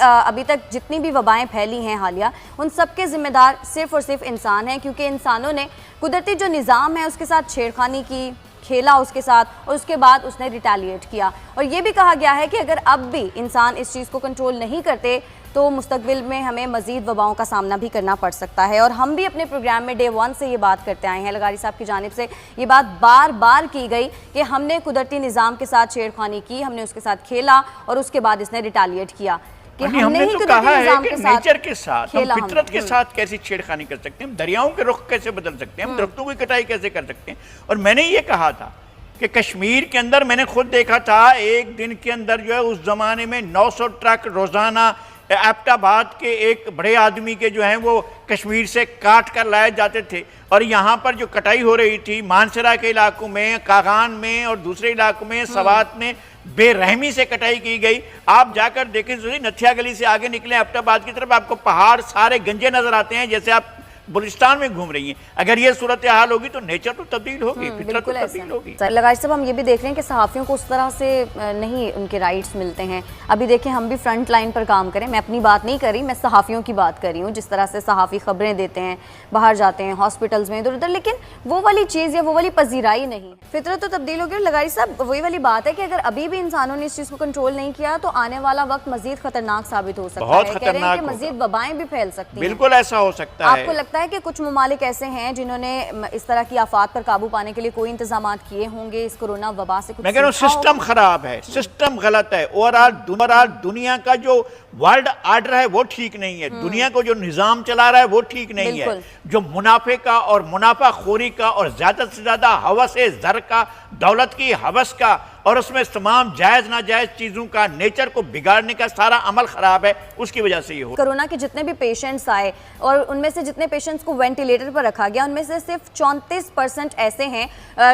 ابھی تک جتنی بھی وبائیں پھیلی ہیں حالیہ، ان سب کے ذمہ دار صرف اور صرف انسان ہیں، کیونکہ انسانوں نے قدرتی جو نظام ہے اس کے ساتھ چھیڑخانی کی، کھیلا اس کے ساتھ، اور اس کے بعد اس نے ریٹیلیٹ کیا۔ اور یہ بھی کہا گیا ہے کہ اگر اب بھی انسان اس چیز کو کنٹرول نہیں کرتے تو مستقبل میں ہمیں مزید وباؤں کا سامنا بھی کرنا پڑ سکتا ہے۔ اور ہم بھی اپنے پروگرام میں ڈے 1 سے یہ بات کرتے آئے ہیں، لغاری صاحب کی جانب سے یہ بات بار بار کی گئی کہ ہم نے قدرتی نظام کے ساتھ چھیڑخانی کی، ہم نے اس کے ساتھ کھیلا اور اس کے بعد اس نے ریٹیلیٹ کیا۔ ہم نے تو کہا ہے کہ نیچر کے ساتھ، ہم فطرت کے ساتھ کیسی چھیڑخانی کر سکتے ہیں، ہم دریاؤں کے رخ کیسے بدل سکتے ہیں، ہم درختوں کی کٹائی کیسے کر سکتے ہیں۔ اور میں نے یہ کہا تھا کہ کشمیر کے اندر میں نے خود دیکھا تھا ایک دن کے اندر جو ہے اس زمانے میں 900 ٹرک روزانہ ایبٹ آباد کے ایک بڑے آدمی کے جو ہیں وہ کشمیر سے کاٹ کر لائے جاتے تھے، اور یہاں پر جو کٹائی ہو رہی تھی مانسرا کے علاقوں میں، کاغان میں اور دوسرے علاقوں میں، سوات میں بے رحمی سے کٹائی کی گئی۔ آپ جا کر دیکھیں نتھیا گلی سے آگے نکلیں ایبٹ آباد کی طرف، آپ کو پہاڑ سارے گنجے نظر آتے ہیں جیسے آپ بلوچستان میں گھوم رہی ہیں۔ اگر یہ صورتحال ہوگی تو نیچر تو تبدیل ہوگی، فطرت تو تبدیل ہوگی۔ لغاری صاحب ہم یہ بھی دیکھ رہے ہیں کہ صحافیوں کو اس طرح سے نہیں ان کے رائٹس ملتے ہیں۔ ابھی دیکھیں ہم بھی فرنٹ لائن پر کام کریں، میں اپنی بات نہیں کر رہی، میں صحافیوں کی بات کر رہی ہوں، جس طرح سے صحافی خبریں دیتے ہیں، باہر جاتے ہیں ہاسپٹلز میں ادھر ادھر، لیکن وہ والی چیز یا وہ والی پذیرائی نہیں۔ فطرت تو تبدیل ہوگی۔ اور لغاری صاحب وہی والی بات ہے کہ اگر ابھی بھی انسانوں نے اس چیز کو کنٹرول نہیں کیا تو آنے والا وقت مزید خطرناک ثابت ہو سکتا ہے، کہہ رہے ہیں کہ مزید وبائیں بھی پھیل سکتی ہیں۔ بالکل ایسا ہو سکتا ہے۔ آپ کو لگتا ہے کہ کچھ ممالک ایسے ہیں جنہوں نے اس طرح کی آفات پر قابو پانے کے لیے کوئی انتظامات کیے ہوں گے اس کرونا وبا سے؟ میں کہہ رہا ہوں سسٹم خراب ہے، سسٹم غلط ہے، اوورآل دنیا کا جو ورلڈ آرڈر ہے وہ ٹھیک نہیں ہے، دنیا کو جو نظام چلا رہا ہے وہ ٹھیک نہیں ہے، جو منافع کا اور منافع خوری کا اور زیادہ سے زیادہ ہوس زر کا، دولت کی ہوس کا، اور اس میں تمام جائز ناجائز چیزوں کا، نیچر کو بگاڑنے کا سارا عمل خراب ہے، اس کی وجہ سے یہ ہو۔ کرونا کے جتنے بھی پیشنٹس آئے اور ان میں سے جتنے پیشنٹس کو وینٹیلیٹر پر رکھا گیا ان میں سے صرف 34% ایسے ہیں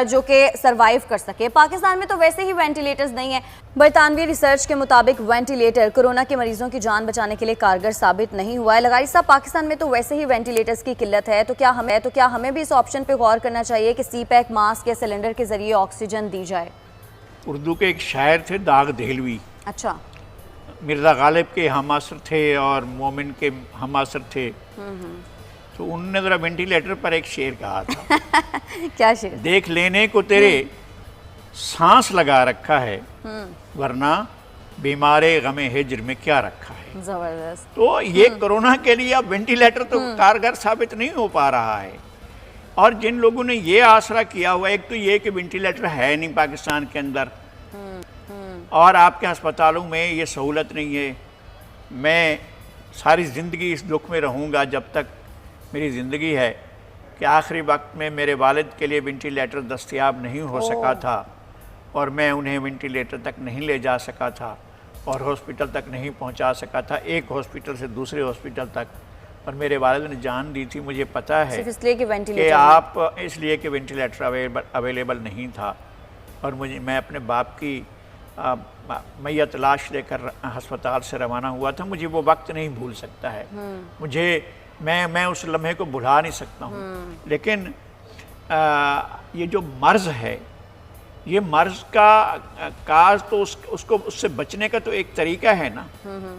جو کہ سروائیو کر سکے۔ پاکستان میں تو ویسے ہی وینٹیلیٹرز نہیں ہیں۔ برطانوی ریسرچ کے مطابق وینٹیلیٹر کرونا کے مریضوں کی جان بچانے کے لیے کارگر ثابت نہیں ہوا ہے۔ لغاری صاحب پاکستان میں تو ویسے ہی وینٹیلیٹرز کی قلت ہے، تو کیا ہمیں بھی اس آپشن پہ غور کرنا چاہیے کہ سی پیک ماسک یا سلنڈر کے ذریعے آکسیجن دی جائے؟ اردو کے ایک شاعر تھے داغ دہلوی، اچھا، مرزا غالب کے ہم عصر تھے اور مومن کے ہم عصر تھے، تو انہوں نے ذرا وینٹیلیٹر پر ایک شعر کہا تھا کیا شعر؟ دیکھ لینے کو تیرے سانس لگا رکھا ہے، ورنہ بیمار غم ہجر میں کیا رکھا ہے۔ زبردست۔ تو یہ کرونا کے لیے اب وینٹیلیٹر تو کارگر ثابت نہیں ہو پا رہا ہے، اور جن لوگوں نے یہ آسرا کیا ہوا، ایک تو یہ کہ وینٹیلیٹر ہے نہیں پاکستان کے اندر، اور آپ کے ہسپتالوں میں یہ سہولت نہیں ہے۔ میں ساری زندگی اس دکھ میں رہوں گا جب تک میری زندگی ہے کہ آخری وقت میں میرے والد کے لیے وینٹیلیٹر دستیاب نہیں ہو سکا تھا، اور میں انہیں وینٹیلیٹر تک نہیں لے جا سکا تھا اور ہاسپٹل تک نہیں پہنچا سکا تھا، ایک ہاسپٹل سے دوسرے ہاسپٹل تک، اور میرے والد نے جان دی تھی۔ مجھے پتہ ہے کہ آپ اس لیے کہ وینٹیلیٹر اویلیبل نہیں تھا، اور میں اپنے باپ کی میت لاش لے کر ہسپتال سے روانہ ہوا تھا۔ مجھے وہ وقت نہیں بھول سکتا ہے، میں اس لمحے کو بھلا نہیں سکتا ہوں۔ لیکن یہ جو مرض ہے، یہ مرض کا کاز تو اس سے بچنے کا تو ایک طریقہ ہے نا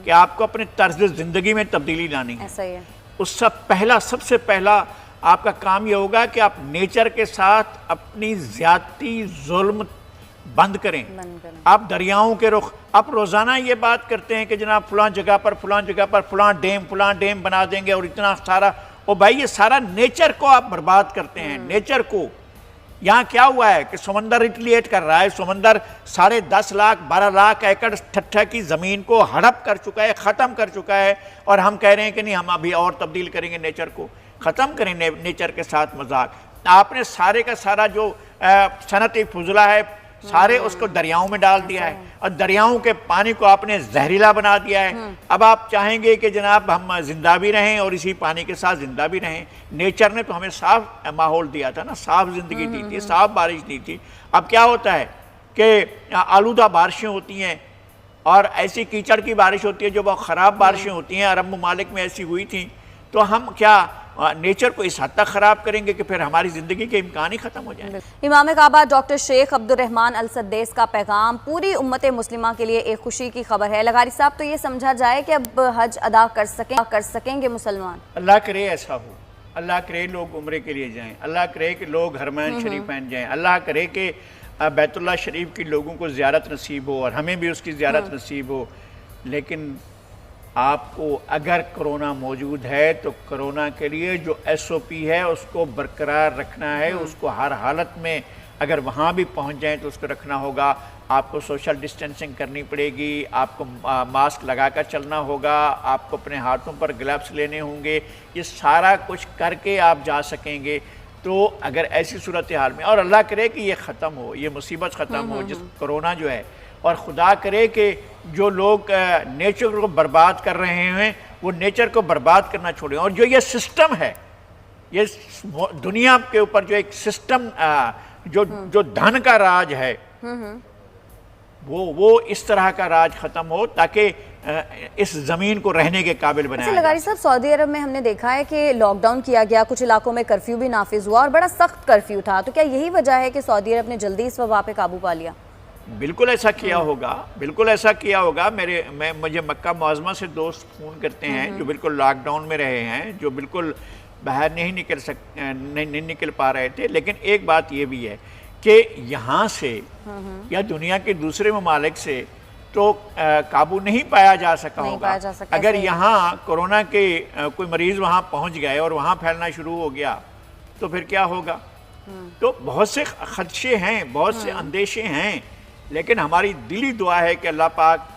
کہ آپ کو اپنے طرز زندگی میں تبدیلی لانی ہے۔ اس سب سے پہلا آپ کا کام یہ ہوگا کہ آپ نیچر کے ساتھ اپنی زیادتی ظلم بند کریں۔ آپ دریاؤں کے رخ، آپ روزانہ یہ بات کرتے ہیں کہ جناب فلاں جگہ پر فلاں ڈیم بنا دیں گے اور اتنا سارا، اور بھائی یہ سارا نیچر کو آپ برباد کرتے ہیں، نیچر کو۔ یہاں کیا ہوا ہے کہ سمندر ریٹیلیٹ کر رہا ہے، سمندر 10.5 لاکھ 12 لاکھ ایکڑ ٹھٹھا کی زمین کو ہڑپ کر چکا ہے، ختم کر چکا ہے، اور ہم کہہ رہے ہیں کہ نہیں ہم ابھی اور تبدیل کریں گے نیچر کو، ختم کریں نیچر کے ساتھ مذاق۔ آپ نے سارے کا سارا جو صنعتی فضلہ ہے سارے اس کو دریاؤں میں ڈال دیا ہے، اور دریاؤں کے پانی کو آپ نے زہریلا بنا دیا ہے۔ اب آپ چاہیں گے کہ جناب ہم زندہ بھی رہیں اور اسی پانی کے ساتھ زندہ بھی رہیں۔ نیچر نے تو ہمیں صاف ماحول دیا تھا نا، صاف زندگی دی تھی، صاف بارش دی تھی۔ اب کیا ہوتا ہے کہ آلودہ بارشیں ہوتی ہیں اور ایسی کیچڑ کی بارش ہوتی ہے جو بہت خراب بارشیں ہوتی ہیں، عرب ممالک میں ایسی ہوئی تھیں، تو ہم کیا नेचर को इस हद तक ख़राब करेंगे कि फिर हमारी ज़िंदगी के इम्कान ही ख़त्म हो जाएंगे। इमाम काबा डॉक्टर शेख अब्दुर्रहमान अल सद्देस का पैगाम पूरी उम्मत मुस्लिमा के लिए एक खुशी की खबर है। लगारी साहब, तो ये समझा जाए कि अब हज अदा कर सकेंगे मुसलमान? अल्लाह करे ऐसा हो, अल्लाह करे लोग उम्रे के लिए जाएं, अल्लाह करे कि लोग हरमैन शरीफैन जाएं, अल्लाह करे कि बैतुल्लाह शरीफ की लोगों को ज़ियारत नसीब हो और हमें भी उसकी ज़ियारत नसीब हो। लेकिन आपको अगर कोरोना मौजूद है तो कोरोना के लिए जो SOP है उसको बरकरार रखना है, उसको हर हालत में अगर वहाँ भी पहुँच जाएं तो उसको रखना होगा। आपको सोशल डिस्टेंसिंग करनी पड़ेगी, आपको मास्क लगा कर चलना होगा, आपको अपने हाथों पर ग्लव्स लेने होंगे। ये सारा कुछ करके आप जा सकेंगे। तो अगर ऐसी सूरत हाल में, और अल्लाह करे कि ये ख़त्म हो, ये मुसीबत ख़त्म हो जिस कोरोना जो है, और खुदा करे कि जो लोग नेचर को बर्बाद कर रहे हैं वो नेचर को बर्बाद करना छोड़ें। और जो ये सिस्टम है, ये दुनिया के ऊपर जो एक सिस्टम जो धन का राज है, वो इस तरह का राज ख़त्म हो ताकि इस ज़मीन को रहने के काबिल बनाया जाए। लगारी साहब, सऊदी अरब में हमने देखा है कि लॉकडाउन किया गया, कुछ इलाकों में कर्फ्यू भी नाफिज हुआ और बड़ा सख्त कर्फ्यू था। तो क्या यही वजह है कि सऊदी अरब ने जल्दी इस वबा पे काबू पा लिया? बिल्कुल ऐसा किया होगा, बिल्कुल ऐसा किया होगा। मुझे मक्का मुअज़्ज़मा से दोस्त फ़ोन करते हैं जो बिल्कुल लॉकडाउन में रहे हैं, जो बिल्कुल बाहर नहीं निकल पा रहे थे। लेकिन एक बात ये भी है कि यहाँ से या दुनिया के दूसरे ममालिक से तो काबू नहीं पाया जा सका होगा। अगर यहाँ कोरोना के कोई मरीज़ वहाँ पहुँच गए और वहाँ फैलना शुरू हो गया तो फिर क्या होगा? तो बहुत से खदशे हैं, बहुत से अंदेशे हैं, लेकिन हमारी दिली दुआ है कि अल्लाह पाक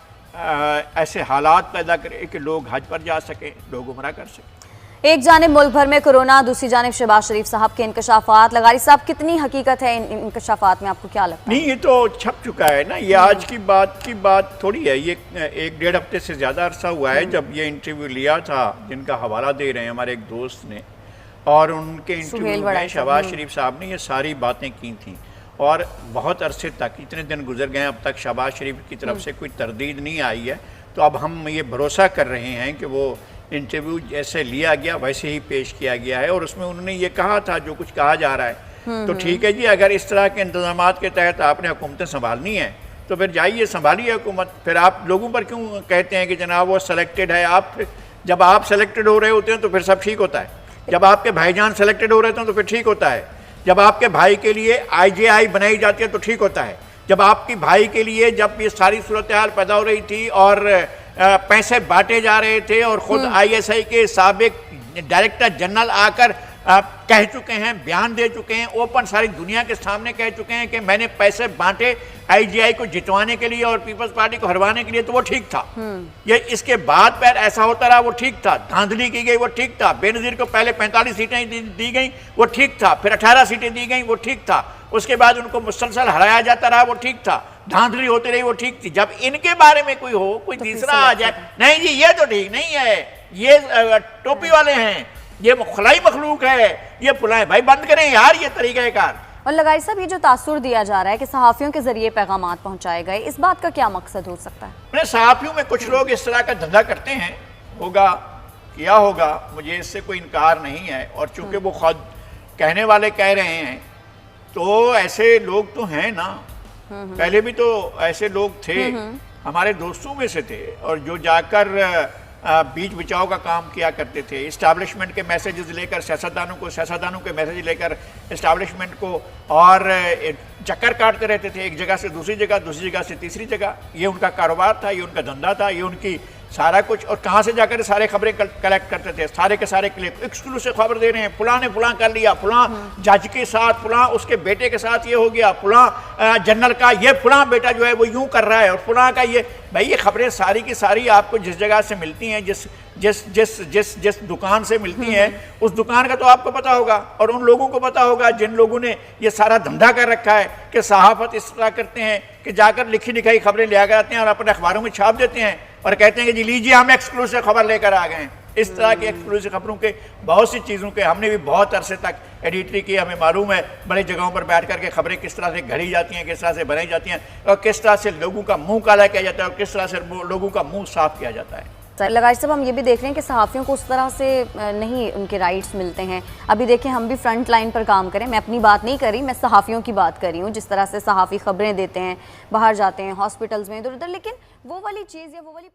ऐसे हालात पैदा करे कि लोग हज पर जा सकें, लोग उमरा कर सकें। एक जानिब मुल्क भर में कोरोना, दूसरी जानिब शहबाज शरीफ साहब के इंकशाफात। लगारी साहब, कितनी हकीकत है इन इंकशाफात में, आपको क्या लगता है? नहीं, ये तो छप चुका है ना, ये आज की बात थोड़ी है। ये 1-1.5 हफ्ते से ज़्यादा अरसा हुआ है जब ये इंटरव्यू लिया था, जिनका हवाला दे रहे हैं हमारे एक दोस्त ने, और उनके इंटरव्यू में शहबाज शरीफ साहब ने ये सारी बातें की थी। और बहुत अरसे तक, इतने दिन गुजर गए, अब तक शहबाज शरीफ की तरफ से कोई तरदीद नहीं आई है। तो अब हम ये भरोसा कर रहे हैं कि वो इंटरव्यू जैसे लिया गया वैसे ही पेश किया गया है और उसमें उन्होंने ये कहा था जो कुछ कहा जा रहा है। तो ठीक है जी, अगर इस तरह के इंतजामात के तहत आपने हुकूमतें संभालनी है तो फिर जाइए, संभालिए हुकूमत। फिर आप लोगों पर क्यों कहते हैं कि जनाब वो सेलेक्टेड है? जब आप सेलेक्टेड हो रहे होते हैं तो फिर सब ठीक होता है। जब आपके भाईजान सेलेक्टेड हो रहे थे तो फिर ठीक होता है। जब आपके भाई के लिए IJI बनाई जाती है तो ठीक होता है। जब आपकी भाई के लिए जब ये सारी सूरत हाल पैदा हो रही थी और पैसे बांटे जा रहे थे और ख़ुद ISI के साबिक डायरेक्टर जनरल आकर कह चुके हैं, बयान दे चुके हैं, ओपन सारी दुनिया के सामने कह चुके हैं कि मैंने पैसे बांटे IJI को जितवाने के लिए और पीपल्स पार्टी को हरवाने के लिए, तो वो ठीक था। ये इसके बाद पर ऐसा होता रहा, वो ठीक था। धांधली की गई, वो ठीक था। बेनज़ीर को पहले 45 सीटें दी गई, वो ठीक था। फिर 18 सीटें दी गई, वो ठीक था। उसके बाद उनको मुसलसल हराया जाता रहा, वो ठीक था। धांधली होती रही, वो ठीक थी। जब इनके बारे में कोई तीसरा आ जाए, नहीं जी ये तो ठीक नहीं है, ये टोपी वाले हैं, ये खुलाई मखलूक है, ये फुलाए, भाई बंद करें यार ये तरीक़ाकार। और लगारी साहब, ये जो तासुर दिया जा रहा है कि सहाफ़ियों के जरिए पैगामात पहुंचाए गए, इस बात का क्या मकसद हो सकता है? सहाफ़ियों में कुछ लोग इस तरह का धंधा करते हैं, किया होगा, मुझे इससे कोई इनकार नहीं है। और चूंकि वो खुद कहने वाले कह रहे हैं तो ऐसे लोग तो हैं ना, पहले भी तो ऐसे लोग थे, हमारे दोस्तों में से थे, और जो जाकर बीच बचाव का काम किया करते थे, इस्टेब्लिशमेंट के मैसेजेस लेकर सियासतदानों के मैसेज लेकर इस्टेब्लिशमेंट को, और चक्कर काटते रहते थे, एक जगह से दूसरी जगह से तीसरी जगह। ये उनका कारोबार था, ये उनका धंधा था, ये उनकी सारा कुछ। और कहाँ से जाकर सारे खबरें कलेक्ट करते थे, सारे के सारे क्लिप एक्सक्लूसिव खबर दे रहे हैं, फलां ने फलां कर लिया, फलां जज के साथ, फलां उसके बेटे के साथ ये हो गया, फलां जनरल का ये फलां बेटा जो है वो यूं कर रहा है, और फलां का ये। भाई ये खबरें सारी की सारी आपको जिस जगह से मिलती हैं, जिस दुकान से मिलती हैं, उस दुकान का तो आपको पता होगा, और उन लोगों को पता होगा जिन लोगों ने ये सारा धंधा कर रखा है कि सहाफत इस तरह करते हैं कि जाकर लिखी लिखाई खबरें ले आते हैं और अपने अखबारों में छाप देते हैं और कहते हैं कि जी लीजिए हम एक्सक्लूसिव खबर लेकर आ गए हैं। इस तरह की एक्सक्लूसिव खबरों के बहुत सी चीज़ों के हमने भी बहुत अरसे तक एडिटरी की, हमें मालूम है बड़ी जगहों पर बैठ करके खबरें किस तरह से घड़ी जाती हैं, किस तरह से बनाई जाती हैं, और किस तरह से लोगों का मुंह काला किया जाता है और किस तरह से लोगों का मुंह साफ किया जाता है। लगाई साहब, हम ये भी देख रहे हैं कि सहाफ़ियों को उस तरह से नहीं उनके राइट्स मिलते हैं। अभी देखें, हम भी फ्रंट लाइन पर काम करें, मैं अपनी बात नहीं कर रही, मैं सहाफ़ियों की बात कर रही हूँ, जिस तरह से सहाफ़ी ख़बरें देते हैं, बाहर जाते हैं हॉस्पिटल्स में इधर उधर, लेकिन वो वाली चीज़ या वो वाली